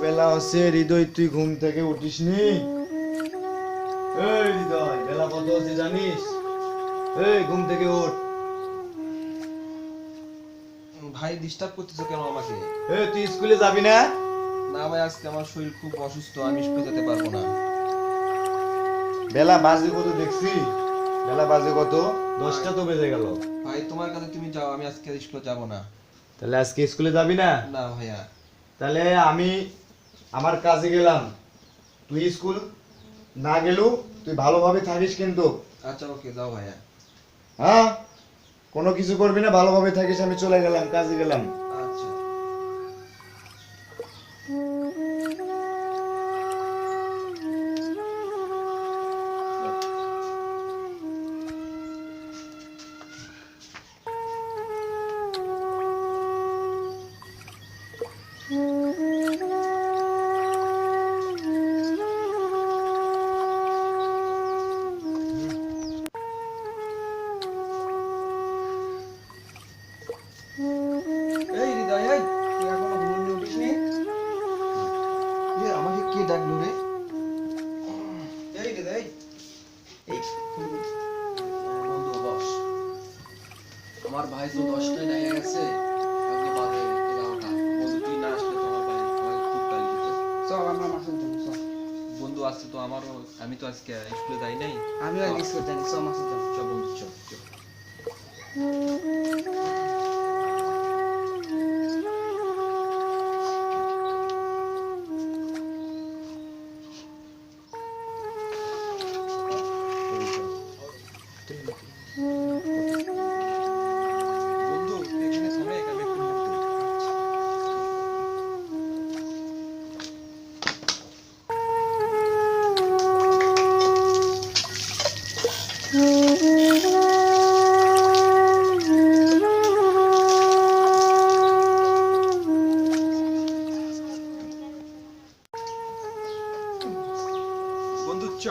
বেলা আছে হৃদয়, তুই ঘুম থেকে উঠিসনি? এই হৃদয়, বেলা কত আছে জানিস? এই ঘুম থেকে ওঠ। ভাই ডিস্টার্ব করতেছো কেন আমাকে? এই তুই স্কুলে যাবি না? না ভাই, আজকে আমার শরীর খুব অসুস্থ, আমি স্কুলে যেতে পারবো না। বেলা বাজে কত দেখছি? বেলা বাজে কত? 10টা তো বেজে গেল। ভাই তোমার কাছে তুমি যাও, আমি আজকে স্কুলে যাব না। তাহলে আজকে স্কুলে যাবি না? না ভাইয়া। তাহলে আমি আমার কাজে গেলাম, তুই স্কুল না গেলু, তুই ভালোভাবে থাকিস কিন্তু। আচ্ছা ওকে, যাও ভাইয়া। হ্যাঁ, কোনো কিছু করবি না, ভালোভাবে থাকিস। আমি চলে গেলাম, কাজে গেলাম। আচ্ছা। এই হৃদয়, এই তুই এখনো ঘুম থেকে উঠিসনি? আমাকে কে ডাকলো রে? এই হৃদয়, এই বন্ধু বস। আমার ভাই তো 10টায় ডাইয়া গেছে, আজকে বাজে 11টা। বন্ধু তুই না আসলে তো আমার ভাই আমাকে খুব গালি দিত। চল আমরা মাছের জন্য চল। বন্ধু আজকে তো আমারও, আমি তো আজকে স্কুলে যাই নাই। আমি আর কিছু জানি, চল মাছের জন্য। চল বন্ধু, চল চল। বন্ধু তুই এখানে থামে, আমি একটু মুখ ধুই। বন্ধু চ।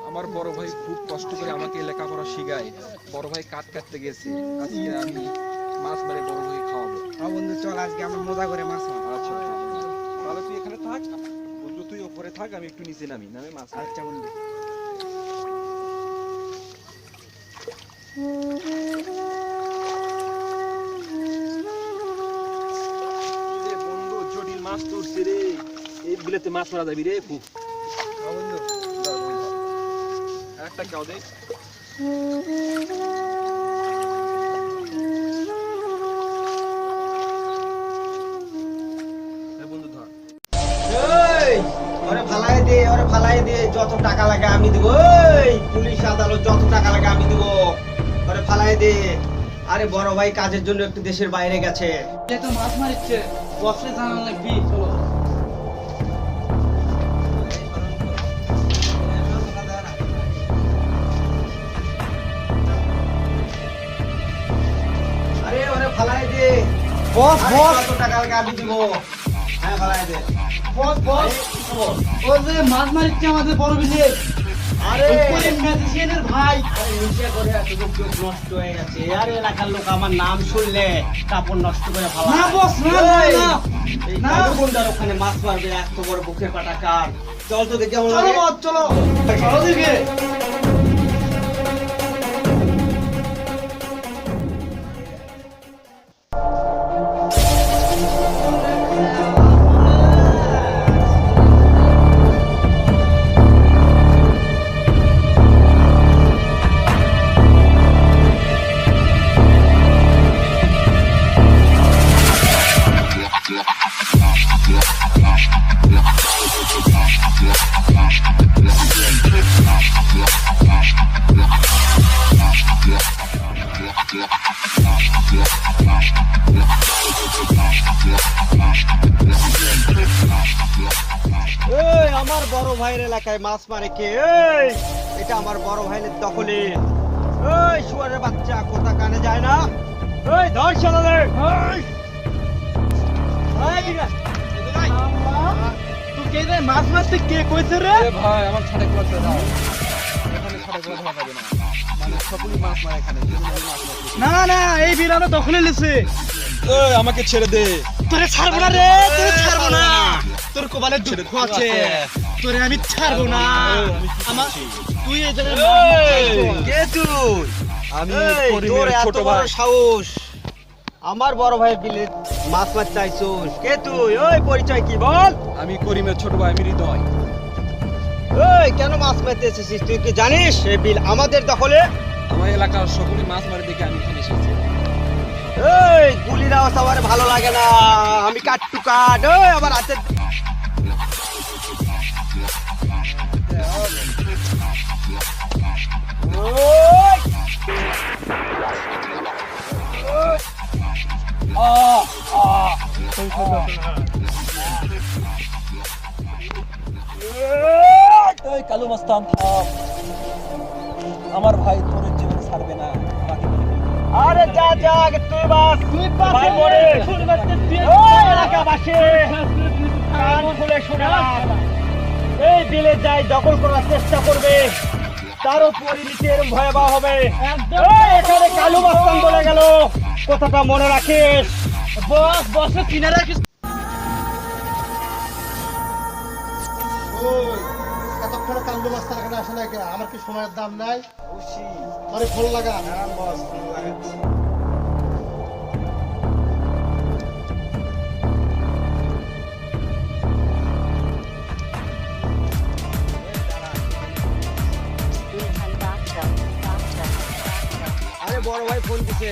আমার বড় ভাই খুব কষ্ট করে আমাকে লেখাপড়া শিখায়। বড় ভাই কাঠ কাটতে গেছে, আজকে আমি মাছ মেরে বড় ভাই খাওয়াবো। হ্যাঁ বন্ধু চল, আজকে আমরা মজা করে মাছ মারবো। আচ্ছা তাহলে তুই এখানে থাক, বন্ধু তুই ওপরে থাক, আমি একটু নিচে নামে মাছ মারি। আচ্ছা বন্ধু। রে বন্ধু, জটিল মাছ তো উঠছে রে, এই বিলেতে মাছ মারা যাবি রে খুব। হ্যাঁ বন্ধু। একটা খাও দে। বন্ধু ধর। এই ওরে ফালাই দে যত টাকা লাগে আমি দিব। এই পুলিশ আদালত যত টাকা লাগে আমি দিব। ওরে ফালাই দে। আরে বড় ভাই কাজের জন্য একটু দেশের বাইরে গেছে। এ তো মাছ মারিচ্ছে, বসে জানান লাগবি। চলো আরে ওরে ফালাই দে। বস যত টাকা লাগে আমি দিব। হ্যাঁ ফালাই দে। বস ও যে মাছ মারিচ্ছে আমাদের বড় বিলে। আরে ম্যাজিশিয়ানের ভাই। আরে নিচে করে এত চোখ নষ্ট হয়ে গেছে। আর এলাকার লোক আমার নাম শুনলে কাপড় নষ্ট করে ফেলা। না বস, না না না। কোনটার ওখানে মাছ মারবে এত বড় বুকের পাটা কার? চল তো দেখি কেমন চলো লাগে। বস, চলো চলো দিকে। এই আমার বড় ভাইয়ের এলাকায় মাছ মারে কে? এই এটা আমার বড় ভাইয়ের দখলে। এই শুয়ারের বাচ্চা কোথা কানে যায় না? এই ধর শালারে। এই এই দিকে এদিকে আয়। তুই কে রে? মাছ মারতে কে কইছে রে? ভাই আমার ছাড়ে করতে দাও। ভাই বলা ধরা যাবে না মানে সকলেই মাছ মারে এখানে যে কোনো মাছ মারতে না না এই বিল আমরা দখলে নিয়েছি এই আমাকে ছেড়ে দে তোরে ছাড়বো না রে তোরে ছাড়বো না তোর কপালে দুঃখ আছে তোরে আমি ছাড়বো না আমার তুই এই জায়গায় কে তুই? আমি এই, তোর করিমের এত ছোট বড় ভাই সাহস আমার বড় ভাইয়ের বিলে মাছ মাছ চাইছোস? কে তুই? ওই পরিচয় কি বল? আমি করিমের ছোট ভাই আমি হৃদয় ওই কেন মাছ মারতে এসেছিস? তুই কি জানিস এই বিল আমাদের দখলে? আমার এলাকার সকলেই মাছ মারে দেখে আমি এখানে এসেছি এই গুলির আওয়াজ আমার ভালো লাগে না, আমি কাটটু কাট। ওই আবার হাতে ওই! এই কালু মাস্তান থাম আমার ভাই তোর জীবন ছাড়বে না আমাকে মেরে ফেলবে। আরে যা যা আগে তুই বাস, ভাই মরে। ওই এলাকাবাসী, কান খুলে শুনে রাখ। এই বিলে যাই দখল করার চেষ্টা করবে তারও পরিণতি এরকম ভয়াবহ হবে। ওই এখানে কালু মাস্তান বলে গেল, কথাটা মনে রাখিস। বস বসে কিনে রাখিস এতক্ষণ কান্ড মাস্টার এখানে আসে না কেন? আমার কি সময়ের দাম নাই? আরে ফোন লাগা। আরে বড় ভাই ফোন দিছে।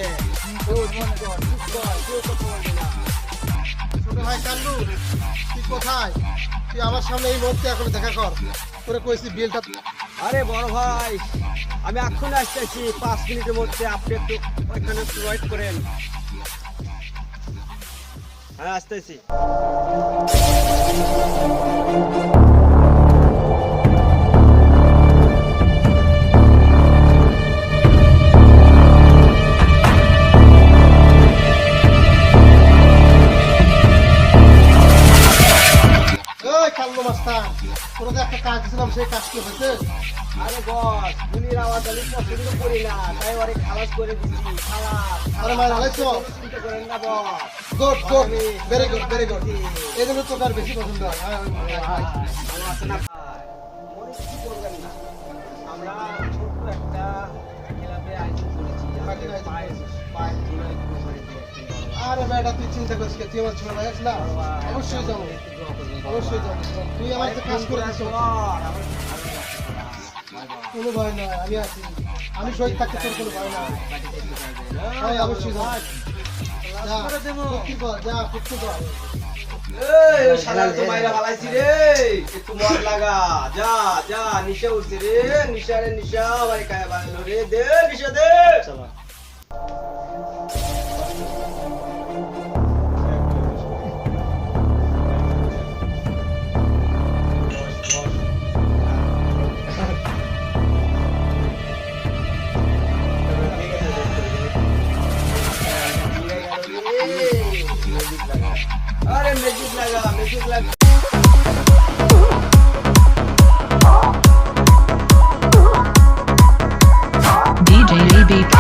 ছোট ভাই কান্ডু, তুই কোথায়? তুই আমার সামনে এই মুহূর্তে এখন দেখা কর। তোরে কইছি বিলটা। আরে বড় ভাই, আমি এখন আসতেছি 5 মিনিটের মধ্যে, আপনি একটু ওইখানে ওয়েট করেন। হ্যাঁ আসতেছি। ওই কান্ড মাস্টার, তোর যে একটা কাজ দিয়েছিলাম সেই কাজ কি হয়েছে? আরে বস, গুলির আওয়াজ আমি পছন্দ করি না, তাই ওরে খালাস করে দিছি। খালাস। আরে মার হালাইছো? চিন্তা করেন না boss. Good good, very good very good. এই জন্য তোকে আর বেশি পছন্দ হয়। ভালো আছে না ভাই? মনে কিছু করবেন না, আমরা ছোট্ট একটা ক্লাবে আয়োজন করেছি। আমাদের পায়ের ধুলোয় একটু করে দিয়ে একটু বড় ভাই। আরে বেটা, তুই চিন্তা করিস কে? তুই আমার ছোট ভাই আছিস না? অবশ্যই যাবো, অবশ্যই যাবো। তুই আমার সাথে কাজ করে দিস। কোনো ভয় নাই, আমি আছি। আমি শহীদ থাকতে তোর কোনো ভয় নাই। হ্যাঁ অবশ্যই যাবো। যা ফুটকি কর, যা ফুটকি কর। এই ওই শালার তো মাইরা বালাইছি রে, একটু মদ লাগা। যা যা, নিশা উঠছে রে, নিশা রে নিশা, আমার গায়ে বানালো রে। দে নিশা দে। আরে ম্যাজিক লাগা, ম্যাজিক লাগা। DJ BK.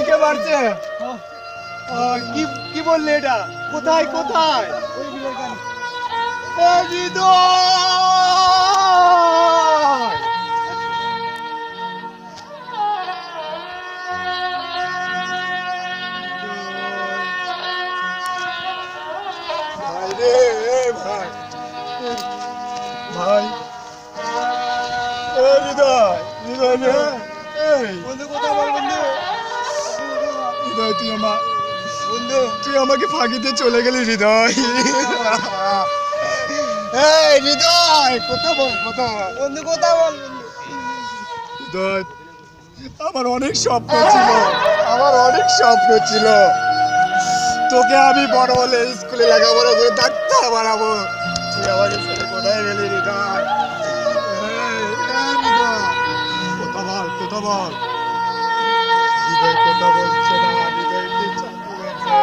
হৃদয়কে মারছে। কি কি বললে এটা? কোথায় কোথায়? এ হৃদয়! ভাই রে, ভাই ভাই, হৃদয়, হৃদয় রে, বন্ধু কোথায় বল বন্ধু? হৃদয় তুই আমাকে ফাঁকি দিয়ে চলে গেলি হৃদয়। এই হৃদয়, কথা বল, কথা বন্ধু, কথা বল বন্ধু। হৃদয়, আমার অনেক স্বপ্ন ছিল, তোকে আমি বড় হলে স্কুলে লেখাপড়া করে ডাক্তার বানাবো। তুই আমাকে ছেড়ে কোথায় গেলি হৃদয়? কথা বল, কথা বল। হৃদয় কথা বলছে না, হৃদয়কে চাকরি হয়েছে।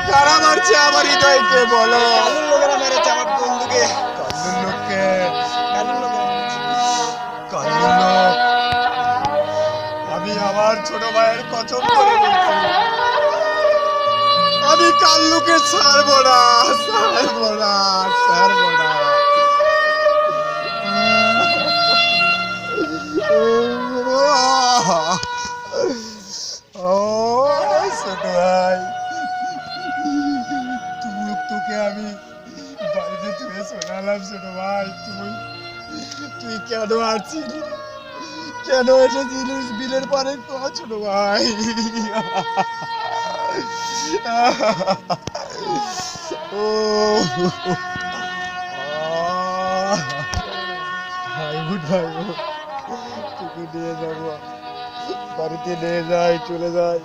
কারা মারছে আমার হৃদয়কে বলো? লোকেরা মেরেছে আমার বন্ধুকে। কান্নুর লোককে? কান্নুর লোক? আমি আমার ছোট ভাইয়ের কসম করে বলছি, আমি কাল্লুকে ছাড়বো না, ছাড়বো না, ছাড়বো না। ও ছোট ভাই, তোকে আমি বাড়িতে তুলে শোনালাম ছোট ভাই, তুই কেন আসছিলি, কেন এসেছিলিস বিলের পারে ছোট ভাই? ও ভাই, গুড ভাই, তোকে নিয়ে যাবো, বাড়িতে নিয়ে যাই, চলে যাই।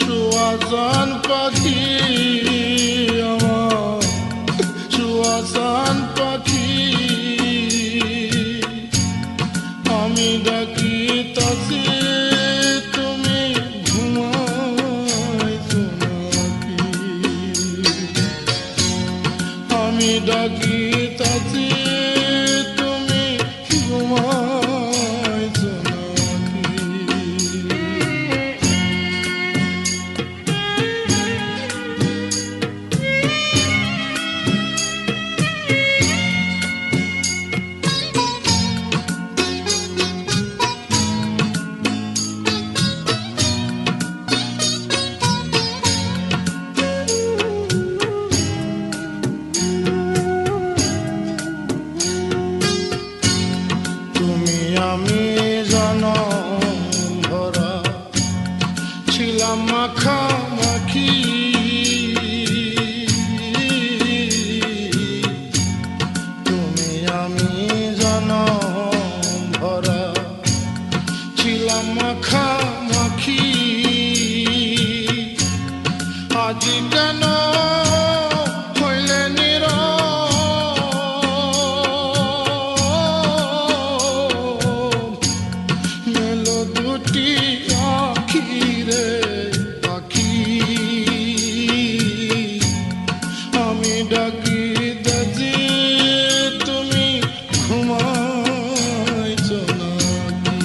সুয়াসান পাখি আমার, সুয়াসান পাখি, আমি ডাকি তাসি তুমি ঘুমাইছো নাকি? আমি ডাকি তাসি তুমি ঘুমাইছো নাকি? তুমি আমি জনম ভরা ছিলাম মাখামাখি, তুমি আমি জনম ভরা ছিলাম মাখামাখি, আজ কেন হইলে নীরব? মেলো দুটি আখি রে পাখি, আমি ডাকি দাজি তুমি ঘুমাইছো নাকি?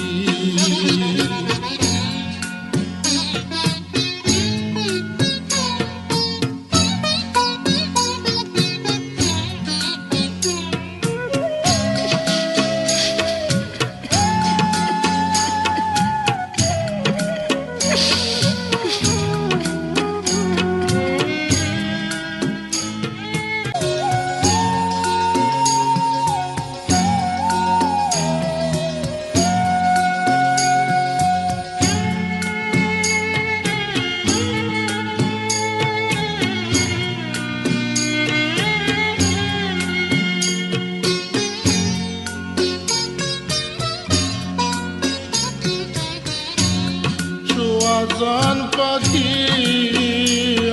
সুয়াসান পাখি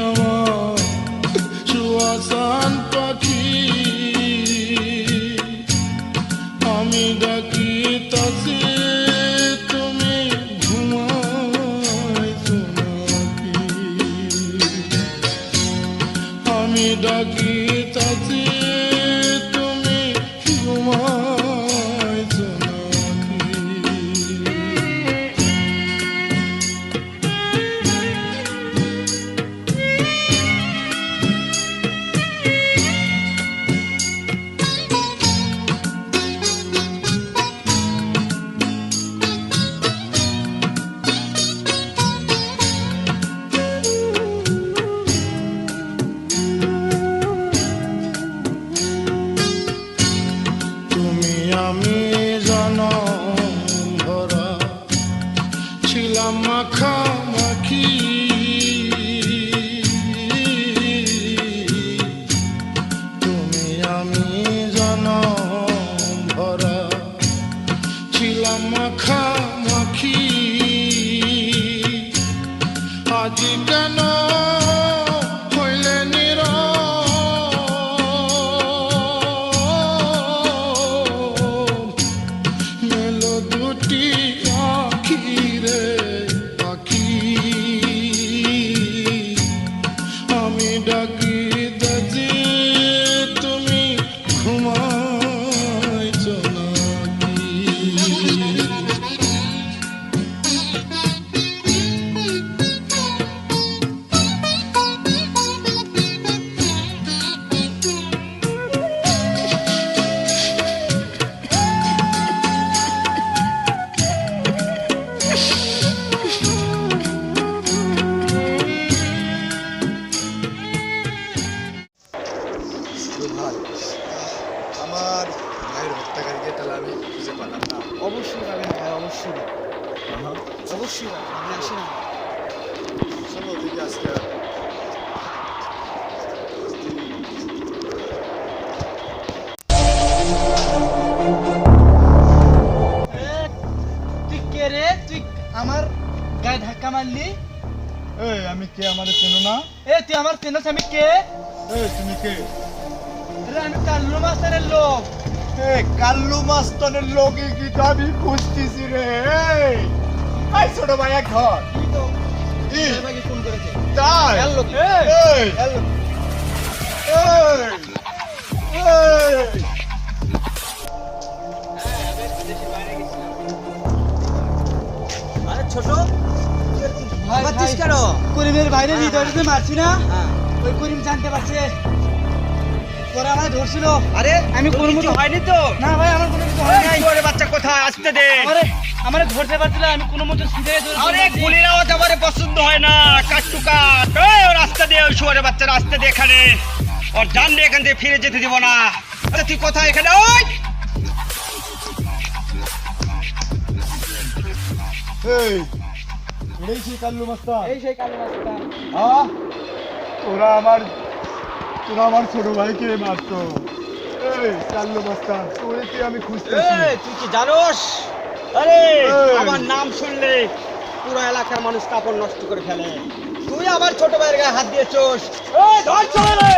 আমার সুয়াসান পাখি আমি ডাকি তাসি তুমি ঘুমাইছো নাকি আমি ডাকি তাসি তুমি ঘুমাইছো নাকি তুমি আমি জনম ভরা ছিলাম মাখামাখি তুমি আমি জনম ভরা ছিলাম মাখামাখি আজ কেন হইলে নীরব মেলো দুটি আখি রে পাখি আমি ডাকি দাজি তুমি ঘুমাইছো নাকি আমার ভাইয়ের হত্যাকারীকে তাহলে আমি খুঁজে পেলাম না। অবশ্যই পাবেন ভাই, অবশ্যই অবশ্যই পাবেন। আপনি আসেন না। চলো দেখি আজকে তুই কে রে? তুই আমার গায়ে ধাক্কা মারলি? এই আমি কে আমারে চেনো না? এ তুই আমার চেনাস? আমি কে? এই তুমি কে? আরে আমি কাল্লু মাস্টারের লোক। এই কাল্লু মাস্তানের লোকে কি তো আমি খুঁজতেছি রে। এই ছোট ভাই এক ঘর তুই তো কি ভাইকে ফোন করেছে। তাই এর লোক। এই এর লোক। এই আরে ছোট ভাই, মারছিস ভাই। কেন? করিমের বাইরে হৃদয়টাতে মারছি না? হ্যাঁ। ওই করিম জানতে পারছে তোরা আমায় ধরছিল। আরে আমি কোনো কিছু মতো- হয়নি তো? না ভাই, আমার কোনো কিছু হয় নাই। ওরে বাচ্চা কোথায় আসতে দে। আরে আমার ধরতে পারছিল, আমি কোনো মতো ছুটে আরে গুলির আওয়াজ আমারে পছন্দ হয় না। কাট টু কাট। এই ওর রাস্তা দে, ওই শুয়ারে বাচ্চা রাস্তা দে এখানে। ওর ডান দিয়ে এখান থেকে ফিরে যেতে দিব না। আরে তুই কোথায় এখানে? ওই এই এটাই সেই কাল্লু মাস্তান। এই সেই কালো মাস্টার। আহ তোরা আমার ছোট ভাইকে মারতো। এই কাল্লু মাস্তান তোরে কি আমি খুঁজতেছি। এই, তুই কি জানোস? আরে এই। আমার নাম শুনলে পুরো এলাকার মানুষ কাপড় নষ্ট করে ফেলে। তুই আমার ছোট ভাইয়ের গায়ে হাত দিয়েছোস। এই ধর চলে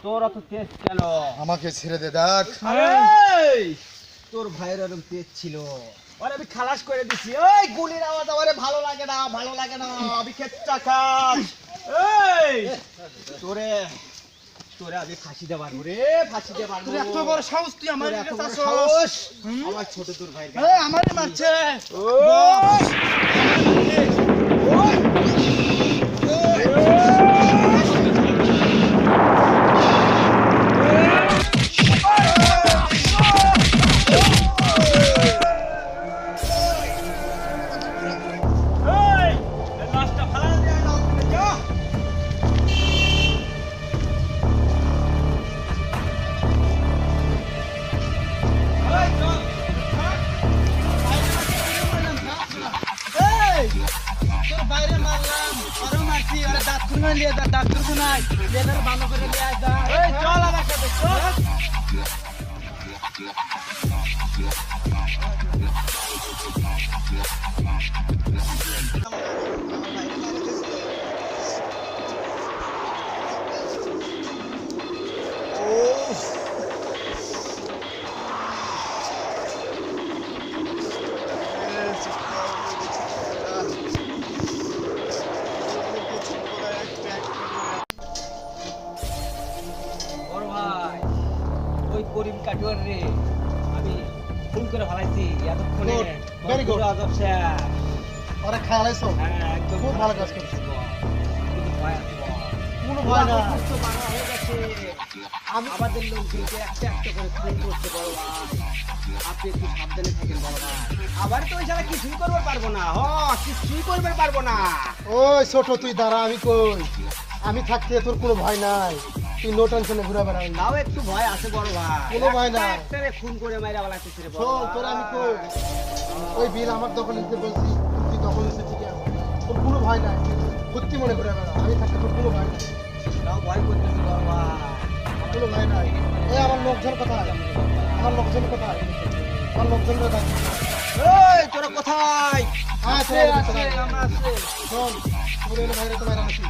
তোর অত তেজ কেন? আমাকে ছেড়ে দে দেখ। এই, তোর ভাইয়ের এরকম তেজ ছিল, ওরে আমি খালাস করে দিছি। ওই গুলির আওয়াজ আমারে ভালো লাগে না, ভালো লাগে না। আমি খেচ্চা খাস। এই তোরে তোরে আমি ফাঁসি দেবার রে, ফাঁসি দেবার। তোর এত বড় সাহস, তুই আমার তোর এত কাছে বড় আসছস? সাহস? আমার ছোট তোর ভাই। এই, আমারই মারছে। লাশটা ফালা দে। লেদার ডাক্তার শোনাই লেদার বানো করে নিয়ে আয় যা এই চল আমার সাথে চল বড় ভাই ওই করিম কাটুয়ার রে আমি ফোন করে ভালাইছি এতক্ষণে Good, very good. আজব শেষ ওরা খেয়ালাইছো হ্যাঁ একদম খুব ভালো কাজ করছো। কিন্তু ভয় আছে বড়। কোনো ভয় নাই। আমার তো মারা হয়ে গেছে। আমাদের লোকজনকে একটা একটা করে ফোন করতে বড় ভাই আপনি একটু সাবধানে থাকেন বড় ভাই আবার তো ওই ছাড়া কিছুই করতে পারবো না কিছুই করতে পারবো না ওই ছোট তুই দাঁড়া, আমি কই আমি থাকতে তোর কোনো ভয় নাই, তুই নো টেনশনে ঘুরে বেড়াবি। তাও একটু ভয় আছে বড় ভাই কোনো ভয় নাই। একটারে খুন করে মাইরা বেলাতেছে রে বড় শোন, তোর আমি কই ওই বিল আমার দখল নিতে বলছি, তুই দখল নিতে ঠিক আছে, তোর কোনো ভয় নাই, সত্যি মনে করে বেড়া, আমি থাকতে তোর কোনো ভয় নাই, তাও ভয় করতেছি বড় ভাই কোনো ভয় নাই। এই আমার লোকজন কোথায়, আমার লোকজন কোথায়, আমার লোকজনরা ডাকি। এই তোরা কোথায় হ্যাঁ আছে আছে আমরা আছে শোন, তোর এনে বাইরে তো বাইরে আছি।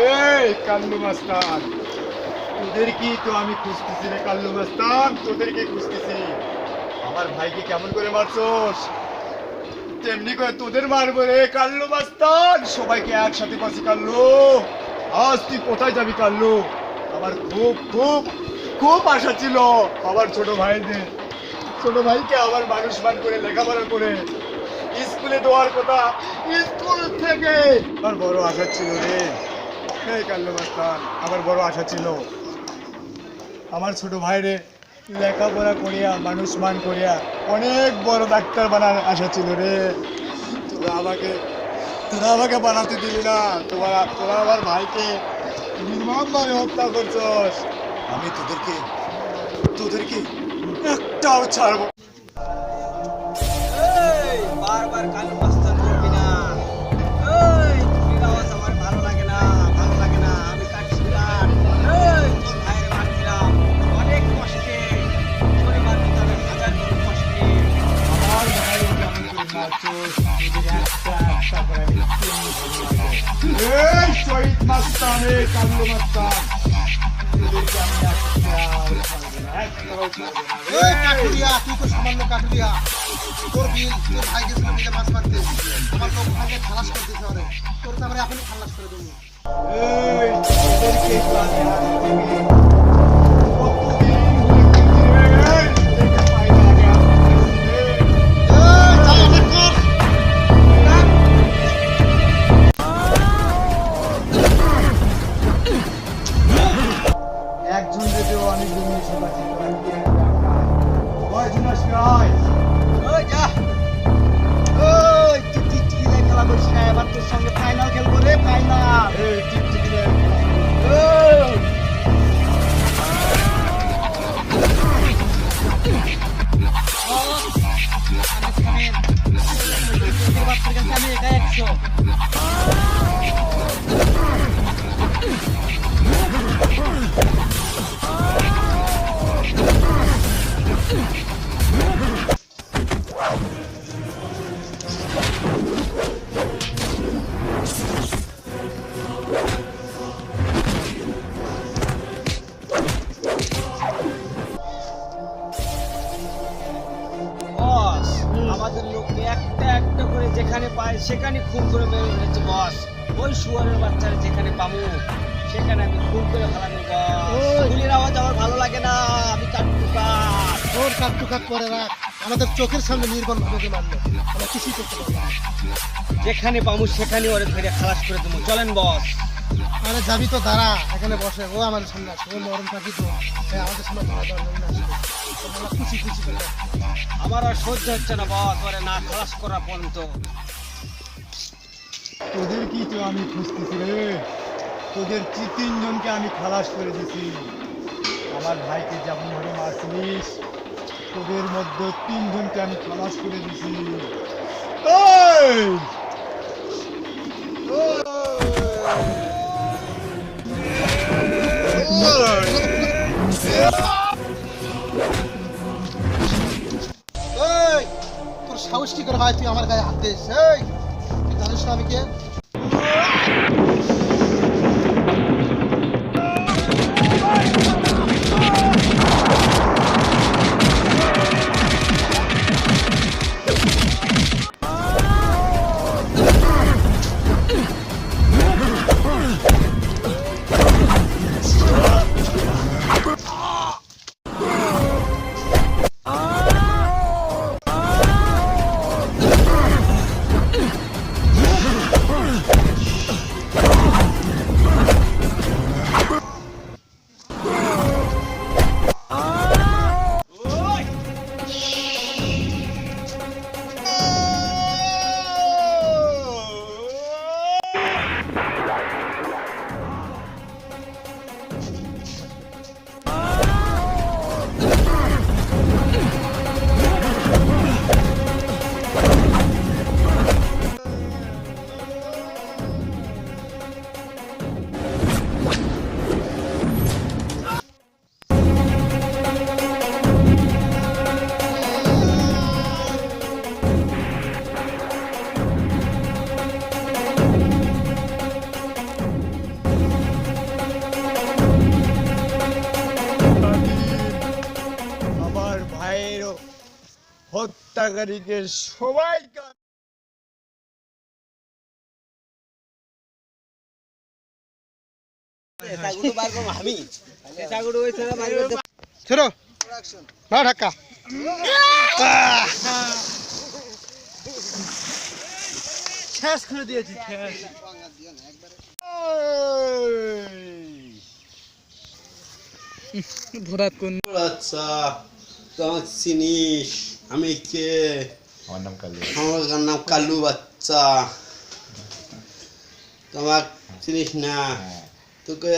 এই কাল্লু মাস্তান, তোদের কি তো আমি খুঁজতেছি রে কাল্লু মাস্তান, তোদেরকে খুঁজতেছি। আমার ভাইকে কেমন করে মারছস, তেমনি করে তোদের মারবো রে কাল্লু মাস্তান। সবাইকে একসাথে পাচ্ছি কাল্লু। আজ তুই কোথায় যাবি কাল্লু? আমার খুব খুব খুব আশা ছিল আমার ছোট ভাইকে আবার মানুষ মান করে লেখাপড়া করে স্কুলে দেওয়ার কথা। স্কুল থেকে আমার বড় আশা ছিল রে। এই কাল্লু মাস্তান, আমার বড় আশা ছিল আমার ছোট ভাইরে লেখাপড়া করিয়া মানুষ মান করিয়া অনেক বড় ডাক্তার বানার আশা ছিল রে। তোরা আমাকে বানাতে দিলি না, তোরা আমার ভাইকে নির্মমভাবে হত্যা করছস। আমি তোদেরকে একটাও ছাড়বো। এই বারবার কালু মাস্টার করবি না এই তোর আওয়াজ আমার ভালো লাগে না আমি কাটছিলাম এই তোর ভাইয়ের মারছিলাম অনেক কষ্টে তোরে মারতে তবে হাজার গুণ কষ্টে আমার ভাই কেমন করে মারছস, তোদের একটা একটা করে আমি চিনি ভালো লাগে। এই শহীদ মাস্তানে কাল্লু মাস্তান, তোদেরকে আমি একটাও ছাড়বো না। এই কাঠুরিয়া, তুই তো সামান্য কাঠুরিয়া, তোর বিল তোর ভাই গেছিল বিলে মাছ মারতে, আমার লোক ভাইকে খালাস করে দিতে পারে, তোর তো আমরা এখনই খালাস করে দেবো। এই তোদেরকে তো আমি আজ থেকে কতদিন হয়ে গেছে রে, তোদেরকে পাই না আগে আসতেছি রে। একজন রেতেও অনেকজন এসে পাচ্ছি, তোরা কি একটা কয়জন আসবে আয়? ওই যা ওই তুই টিকটিকিলে খেলা করিস না এবার তোর সঙ্গে ফাইনাল খেলবো রে ফাইনাল এই টিকটিকি রে। আমি একা 100 বস আমাদের লোককে একটা একটা করে যেখানে পায় সেখানে খুন করে বের হয়েছে বস ওই শুয়ারের বাচ্চারা যেখানে পাবো সেখানে আমি খুন করে ফেলানো বস ওই। গুলির আওয়াজ আমার ভালো লাগে না আমি কাটুকাট তোর কাট করে রাখ, আমাদের চোখের সামনে নির্বাণ ভাবে মারলো, আমরা কিছুই করতে পারবো না। যেখানে পাবো সেখানে ওরে ধরে খালাস করে দেবো চলেন বস আরে যাবি তো দাঁড়া, এখানে বসে, ও আমাদের সামনে আসে, ও মরণ থাকি তো আমাদের সামনে ধরা ধরা আসবে, আমরা খুশি খুশি করে রাখ। আমার আর সহ্য হচ্ছে না বস ওরে না খালাস করা পর্যন্ত তোদের কি তো আমি খুঁজতেছি রে, তোদের তিনজনকে আমি খালাস করে দিছি। আমার ভাইকে যেমন ভাবে মারছিস, তোদের মধ্যে 3 জনকে আমি খালাস করে দিছি। এই! এই তোর সাহস কি করে হয় তুই আমার গায়ে হাত দিস? এই তুই জানিস না আমি কে? আমার ভাইয়ের হত্যাকারীকে সবাইকে পেশাগুলো বার করবো আমি, পেশাগুলো ওই ছেলে বার করতে ছেড়ো না ধাক্কা। শেষ করে দিয়েছি শেষ। ভরাত কোন আচ্ছা তোমার চিনিস আমি কে? আমার নাম কালু। আমার নাম কালু বাচ্চা। তোমার চিনিস না? তোকে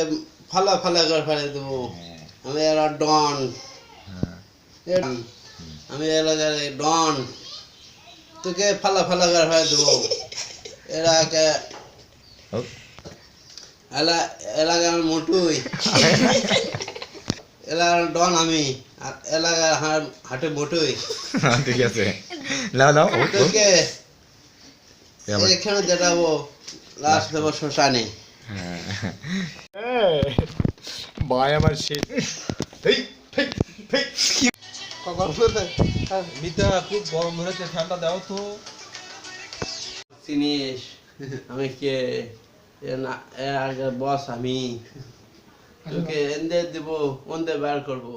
ফালা ফালা করে ফেলে দেবো। আমি এরা ডন, আমি এলাকার ডন, তোকে ফালা ফালা করে ফেলে দেবো। এলাকা এলাকার মোটুই, এলাকার ডন আমি, আর এলাকার হাটে মোটুই। ঠিক আছে, নাও নাও। তোকে এখানে যেটাবো, লাস্ট দেবো শ্মশানে। ভাই আমার শীত। মিতা খুব গরম ধরেছে, ঠান্ডা দাও তো। চিনিস আমি কে? বস আমি, তোকে এন্দে দিব, ওন্দে বার করবো।